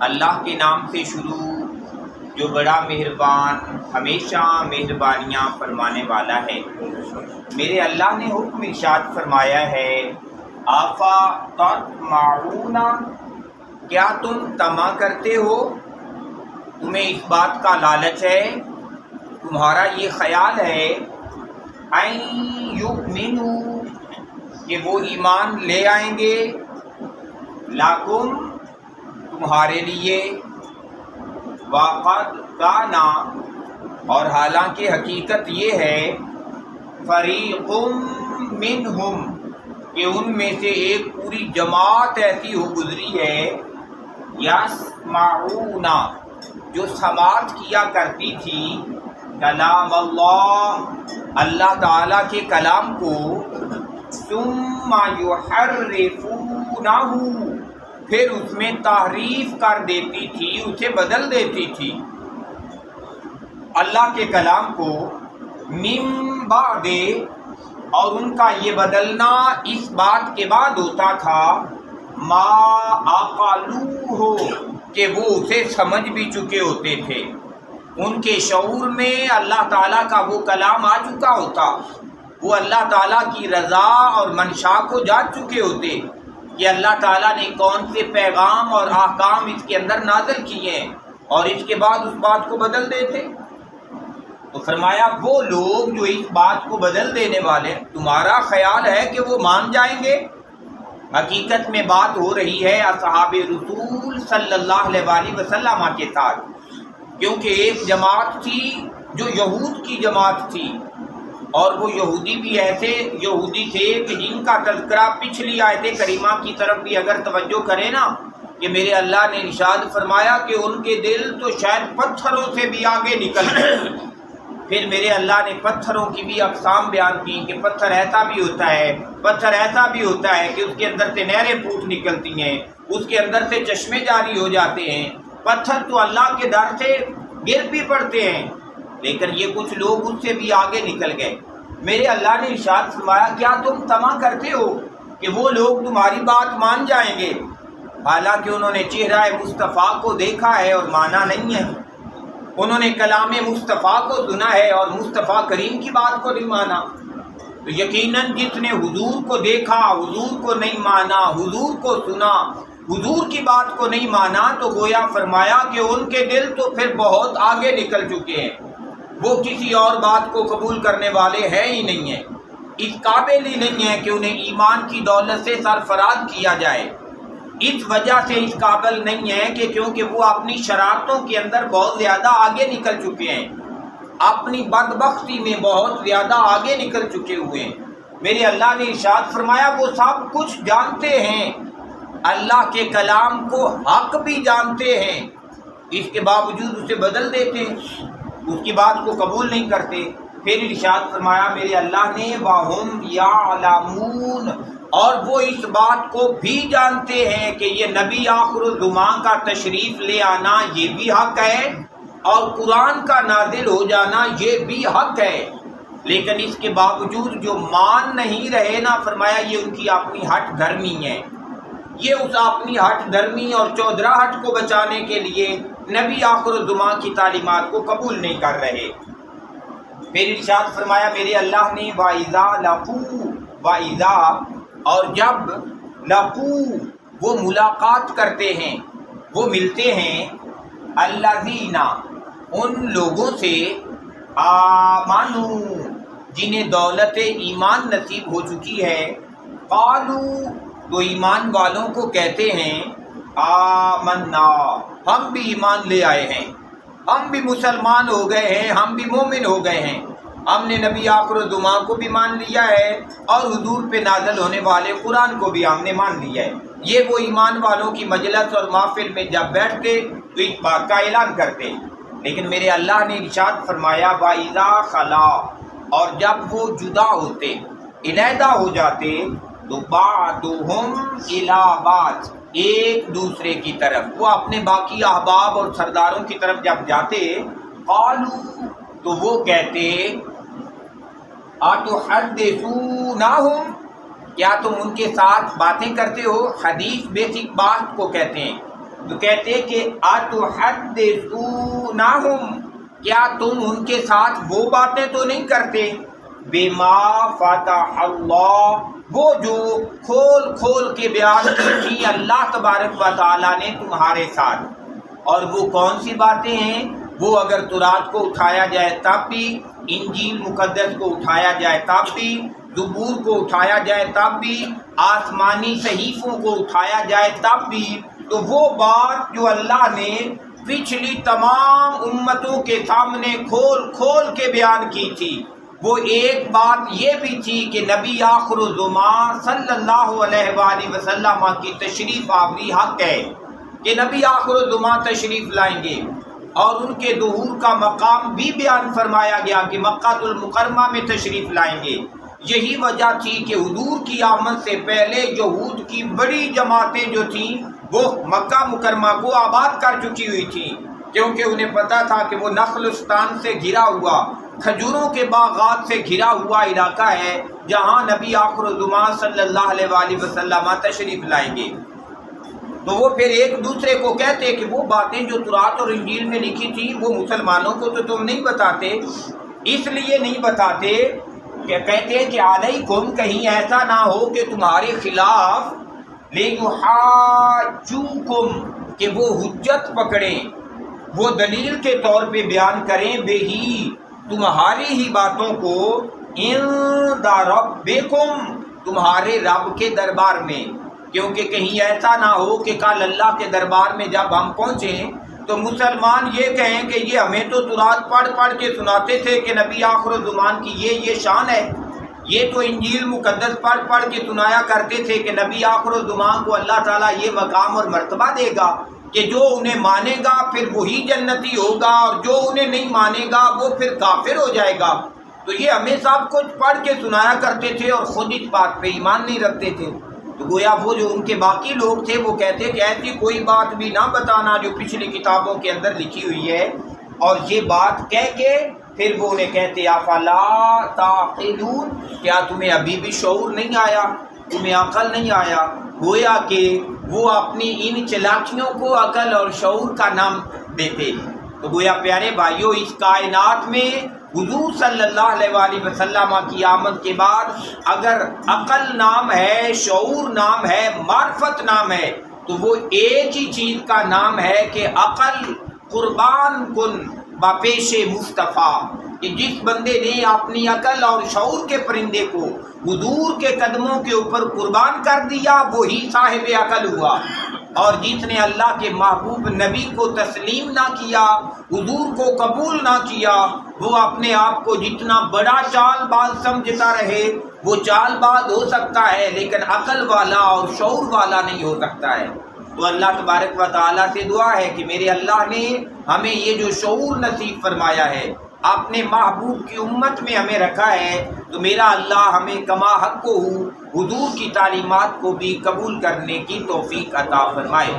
اللہ کے نام سے شروع جو بڑا مہربان ہمیشہ مہربانیاں فرمانے والا ہے۔ میرے اللہ نے حکم ارشاد فرمایا ہے، آفا تطمعون، کیا تم طمع کرتے ہو؟ تمہیں اس بات کا لالچ ہے، تمہارا یہ خیال ہے ان یؤمنوا، کہ وہ ایمان لے آئیں گے، لکم، تمہارے لیے، وقد کانا، اور حالانکہ حقیقت یہ ہے، فریق منہم، کہ ان میں سے ایک پوری جماعت ایسی ہو گزری ہے، یسمعون، جو سماعت کیا کرتی تھی کلام اللہ تعالیٰ کے کلام کو، ثم یحرفونہ، پھر اس میں تحریف کر دیتی تھی، اسے بدل دیتی تھی اللہ کے کلام کو، من بعد، اور ان کا یہ بدلنا اس بات کے بعد ہوتا تھا، ما عقلوہ، کہ وہ اسے سمجھ بھی چکے ہوتے تھے، ان کے شعور میں اللہ تعالیٰ کا وہ کلام آ چکا ہوتا، وہ اللہ تعالیٰ کی رضا اور منشا کو جان چکے ہوتے کہ اللہ تعالیٰ نے کون سے پیغام اور احکام اس کے اندر نازل کیے ہیں، اور اس کے بعد اس بات کو بدل دیتے۔ تو فرمایا وہ لوگ جو اس بات کو بدل دینے والے، تمہارا خیال ہے کہ وہ مان جائیں گے؟ حقیقت میں بات ہو رہی ہے اصحاب رسول صلی اللہ علیہ وآلہ وسلم کے ساتھ، کیونکہ ایک جماعت تھی جو یہود کی جماعت تھی، اور وہ یہودی بھی ایسے یہودی تھے کہ جن کا تذکرہ پچھلی آیت کریمہ کی طرف بھی اگر توجہ کریں نا، کہ میرے اللہ نے ارشاد فرمایا کہ ان کے دل تو شاید پتھروں سے بھی آگے نکل گئے۔ پھر میرے اللہ نے پتھروں کی بھی اقسام بیان کی کہ پتھر ایسا بھی ہوتا ہے، پتھر ایسا بھی ہوتا ہے کہ اس کے اندر سے نہریں پھوٹ نکلتی ہیں، اس کے اندر سے چشمے جاری ہو جاتے ہیں، پتھر تو اللہ کے در سے گر بھی پڑتے ہیں، لیکن یہ کچھ لوگ اس سے بھی آگے نکل گئے۔ میرے اللہ نے ارشاد فرمایا، کیا تم طمع کرتے ہو کہ وہ لوگ تمہاری بات مان جائیں گے، حالانکہ انہوں نے چہرہ مصطفیٰ کو دیکھا ہے اور مانا نہیں ہے، انہوں نے کلام مصطفیٰ کو سنا ہے اور مصطفیٰ کریم کی بات کو نہیں مانا۔ تو یقیناً جس نے حضور کو دیکھا، حضور کو نہیں مانا، حضور کو سنا، حضور کی بات کو نہیں مانا، تو گویا فرمایا کہ ان کے دل تو پھر بہت آگے نکل چکے ہیں، وہ کسی اور بات کو قبول کرنے والے ہیں ہی نہیں ہیں، اس قابل ہی نہیں ہیں کہ انہیں ایمان کی دولت سے سرفراز کیا جائے، اس وجہ سے اس قابل نہیں ہے کہ کیونکہ وہ اپنی شرارتوں کے اندر بہت زیادہ آگے نکل چکے ہیں، اپنی بدبختی میں بہت زیادہ آگے نکل چکے ہوئے ہیں۔ میرے اللہ نے ارشاد فرمایا وہ سب کچھ جانتے ہیں، اللہ کے کلام کو حق بھی جانتے ہیں، اس کے باوجود اسے بدل دیتے ہیں، اس کی بات کو قبول نہیں کرتے۔ پھر ارشاد فرمایا میرے اللہ نے، وَهُمْ يَعْلَمُونَ، اور وہ اس بات کو بھی جانتے ہیں کہ یہ نبی آخر الزمان کا تشریف لے آنا یہ بھی حق ہے، اور قرآن کا نازل ہو جانا یہ بھی حق ہے، لیکن اس کے باوجود جو مان نہیں رہے نا، فرمایا یہ ان کی اپنی ہٹ دھرمی ہے، یہ اس اپنی ہٹ دھرمی اور چودراہٹ کو بچانے کے لیے نبی آخر الزمان کی تعلیمات کو قبول نہیں کر رہے۔ پھر ارشاد فرمایا میرے اللہ نے، وَإِذَا لَقُوا، وَإِذَا، اور جب لَقُوا، وہ ملاقات کرتے ہیں، وہ ملتے ہیں، الَّذِينَ، ان لوگوں سے، آمنوا، جنہیں دولت ایمان نصیب ہو چکی ہے، قالوا، تو ایمان والوں کو کہتے ہیں، آمنا، ہم بھی ایمان لے آئے ہیں، ہم بھی مسلمان ہو گئے ہیں، ہم بھی مومن ہو گئے ہیں، ہم نے نبی آخر الزمان کو بھی مان لیا ہے، اور حضور پہ نازل ہونے والے قرآن کو بھی ہم نے مان لیا ہے۔ یہ وہ ایمان والوں کی مجلس اور محفل میں جب بیٹھتے تو اس بات کا اعلان کرتے، لیکن میرے اللہ نے ارشاد فرمایا، وَإِذَا خَلَا، اور جب وہ جدا ہوتے، علیحدہ ہو جاتے، تو بَعْضُهُمْ إِلَىٰ بَعْضٍ، ایک دوسرے کی طرف، وہ اپنے باقی احباب اور سرداروں کی طرف جب جاتے، قالوا، تو وہ کہتے، تو کہتے کہ اتحدثونہم، کیا تم ان کے ساتھ وہ باتیں تو نہیں کرتے، بما فتح اللہ، وہ جو کھول کھول کے بیان کی تھی اللہ تبارک و تعالیٰ نے تمہارے ساتھ۔ اور وہ کون سی باتیں ہیں؟ وہ اگر تورات کو اٹھایا جائے تب بھی، انجیل مقدس کو اٹھایا جائے تب بھی، زبور کو اٹھایا جائے تب بھی، آسمانی صحیفوں کو اٹھایا جائے تب بھی، تو وہ بات جو اللہ نے پچھلی تمام امتوں کے سامنے کھول کھول کے بیان کی تھی، وہ ایک بات یہ بھی تھی کہ نبی آخر الزمان صلی اللہ علیہ وآلہ وسلم کی تشریف آوری حق ہے، کہ نبی آخر الزمان تشریف لائیں گے، اور ان کے ظہور کا مقام بھی بیان فرمایا گیا کہ مکہ المکرمہ میں تشریف لائیں گے۔ یہی وجہ تھی کہ حضور کی آمد سے پہلے یہود کی بڑی جماعتیں جو تھیں وہ مکہ مکرمہ کو آباد کر چکی ہوئی تھیں، کیونکہ انہیں پتہ تھا کہ وہ نخلستان سے گھرا ہوا، کھجوروں کے باغات سے گھرا ہوا علاقہ ہے جہاں نبی آخر الزمان صلی اللہ علیہ وآلہ وسلم تشریف لائیں گے۔ تو وہ پھر ایک دوسرے کو کہتے کہ وہ باتیں جو تورات اور انجیل میں لکھی تھی وہ مسلمانوں کو تو تم نہیں بتاتے، اس لیے نہیں بتاتے کہ کہتے کہ علیکم، کہیں ایسا نہ ہو کہ تمہارے خلاف لیحاجوکم، کہ وہ حجت پکڑیں، وہ دلیل کے طور پہ بیان کریں، بہی، تمہاری ہی باتوں کو، عند ربکم، تمہارے رب کے دربار میں، کیونکہ کہیں ایسا نہ ہو کہ کل اللہ کے دربار میں جب ہم پہنچیں تو مسلمان یہ کہیں کہ یہ ہمیں تو تورات پڑھ پڑھ کے سناتے تھے کہ نبی آخر الزمان کی یہ شان ہے، یہ تو انجیل مقدس پڑھ پڑھ کے سنایا کرتے تھے کہ نبی آخر الزمان کو اللہ تعالیٰ یہ مقام اور مرتبہ دے گا کہ جو انہیں مانے گا پھر وہی جنتی ہوگا، اور جو انہیں نہیں مانے گا وہ پھر کافر ہو جائے گا۔ تو یہ ہمیں سب کچھ پڑھ کے سنایا کرتے تھے اور خود اس بات پہ ایمان نہیں رکھتے تھے۔ تو گویا وہ جو ان کے باقی لوگ تھے وہ کہتے کہ ایسی کوئی بات بھی نہ بتانا جو پچھلی کتابوں کے اندر لکھی ہوئی ہے، اور یہ بات کہہ کے پھر وہ انہیں کہتے افلا تعقلون، کیا تمہیں ابھی بھی شعور نہیں آیا، تمہیں عقل نہیں آیا؟ گویا کہ وہ اپنی ان چلاکیوں کو عقل اور شعور کا نام دیتے۔ تو گویا پیارے بھائیوں، اس کائنات میں حضور صلی اللہ علیہ وآلہ وسلم کی آمد کے بعد اگر عقل نام ہے، شعور نام ہے، معرفت نام ہے، تو وہ ایک ہی چیز کا نام ہے کہ عقل قربان کن باپیش مصطفیٰ، کہ جس بندے نے اپنی عقل اور شعور کے پرندے کو حضور کے قدموں کے اوپر قربان کر دیا وہی صاحب عقل ہوا، اور جس نے اللہ کے محبوب نبی کو تسلیم نہ کیا، حضور کو قبول نہ کیا، وہ اپنے آپ کو جتنا بڑا چال باز سمجھتا رہے وہ چال باز ہو سکتا ہے، لیکن عقل والا اور شعور والا نہیں ہو سکتا ہے۔ تو اللہ تبارک و تعالیٰ سے دعا ہے کہ میرے اللہ نے ہمیں یہ جو شعور نصیب فرمایا ہے، اپنے محبوب کی امت میں ہمیں رکھا ہے، تو میرا اللہ ہمیں کما حق کو حضور کی تعلیمات کو بھی قبول کرنے کی توفیق عطا فرمائے۔